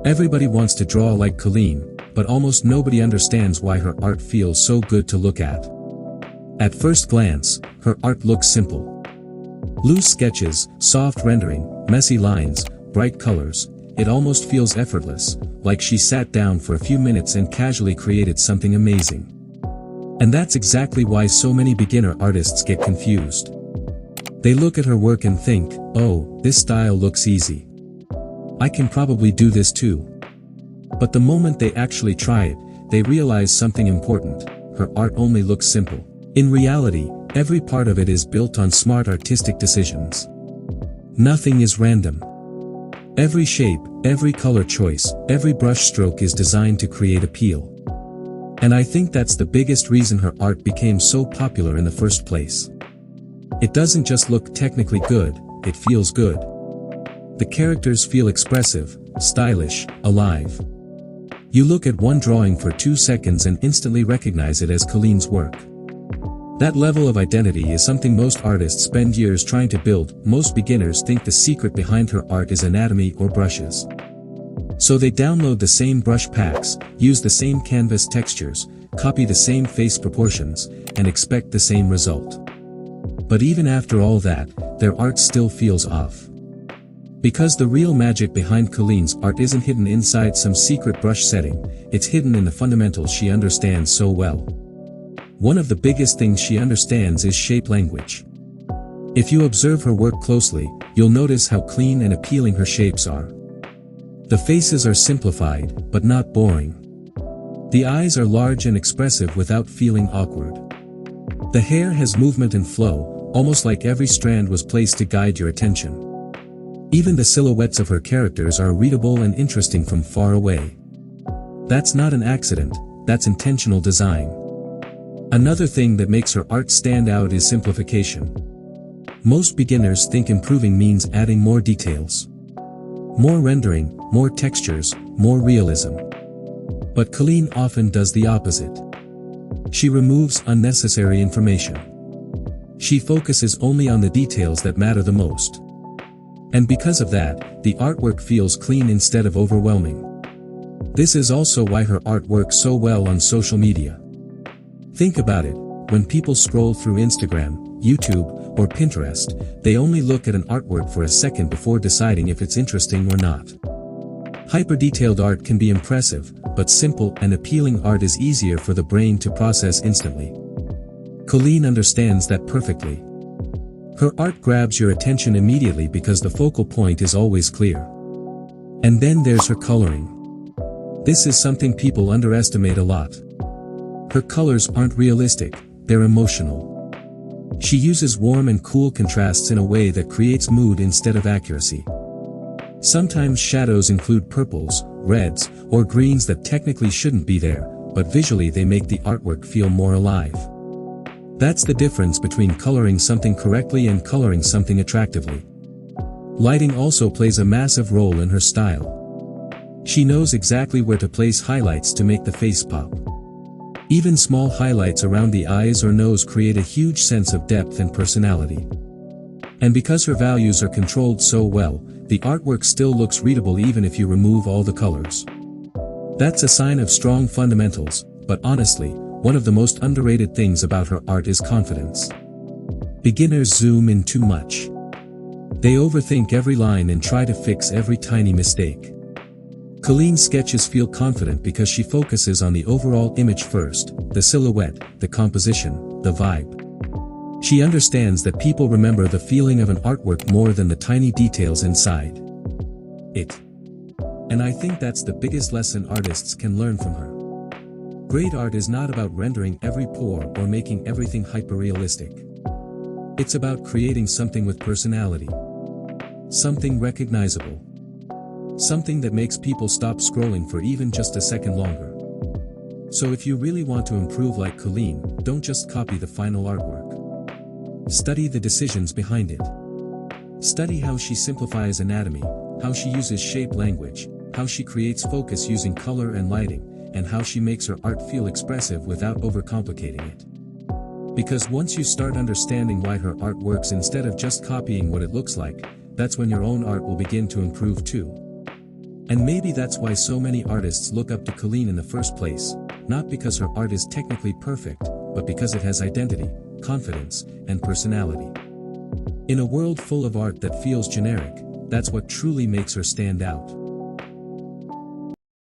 Everybody wants to draw like Colleen, but almost nobody understands why her art feels so good to look at. At first glance, her art looks simple. Loose sketches, soft rendering, messy lines, bright colors. It almost feels effortless, like she sat down for a few minutes and casually created something amazing. And that's exactly why so many beginner artists get confused. They look at her work and think, oh, this style looks easy. I can probably do this too. But the moment they actually try it, they realize something important. Her art only looks simple. In reality, every part of it is built on smart artistic decisions. Nothing is random. Every shape, every color choice, every brush stroke is designed to create appeal. And I think that's the biggest reason her art became so popular in the first place. It doesn't just look technically good, it feels good. The characters feel expressive, stylish, alive. You look at one drawing for 2 seconds and instantly recognize it as Colleen's work. That level of identity is something most artists spend years trying to build. Most beginners think the secret behind her art is anatomy or brushes. So they download the same brush packs, use the same canvas textures, copy the same face proportions, and expect the same result. But even after all that, their art still feels off. Because the real magic behind Colleen's art isn't hidden inside some secret brush setting, it's hidden in the fundamentals she understands so well. One of the biggest things she understands is shape language. If you observe her work closely, you'll notice how clean and appealing her shapes are. The faces are simplified, but not boring. The eyes are large and expressive without feeling awkward. The hair has movement and flow, almost like every strand was placed to guide your attention. Even the silhouettes of her characters are readable and interesting from far away. That's not an accident, that's intentional design. Another thing that makes her art stand out is simplification. Most beginners think improving means adding more details. More rendering, more textures, more realism. But Colleen often does the opposite. She removes unnecessary information. She focuses only on the details that matter the most. And because of that, the artwork feels clean instead of overwhelming. This is also why her art works so well on social media. Think about it, when people scroll through Instagram, YouTube, or Pinterest, they only look at an artwork for a second before deciding if it's interesting or not. Hyper-detailed art can be impressive, but simple and appealing art is easier for the brain to process instantly. Colleen understands that perfectly. Her art grabs your attention immediately because the focal point is always clear. And then there's her coloring. This is something people underestimate a lot. Her colors aren't realistic, they're emotional. She uses warm and cool contrasts in a way that creates mood instead of accuracy. Sometimes shadows include purples, reds, or greens that technically shouldn't be there, but visually they make the artwork feel more alive. That's the difference between coloring something correctly and coloring something attractively. Lighting also plays a massive role in her style. She knows exactly where to place highlights to make the face pop. Even small highlights around the eyes or nose create a huge sense of depth and personality. And because her values are controlled so well, the artwork still looks readable even if you remove all the colors. That's a sign of strong fundamentals, but honestly, one of the most underrated things about her art is confidence. Beginners zoom in too much. They overthink every line and try to fix every tiny mistake. Colleen's sketches feel confident because she focuses on the overall image first, the silhouette, the composition, the vibe. She understands that people remember the feeling of an artwork more than the tiny details inside it. And I think that's the biggest lesson artists can learn from her. Great art is not about rendering every pore or making everything hyper-realistic. It's about creating something with personality. Something recognizable. Something that makes people stop scrolling for even just a second longer. So if you really want to improve like Colleen, don't just copy the final artwork. Study the decisions behind it. Study how she simplifies anatomy, how she uses shape language, how she creates focus using color and lighting, and how she makes her art feel expressive without overcomplicating it. Because once you start understanding why her art works instead of just copying what it looks like, that's when your own art will begin to improve too. And maybe that's why so many artists look up to Colleen in the first place, not because her art is technically perfect, but because it has identity, confidence, and personality. In a world full of art that feels generic, that's what truly makes her stand out.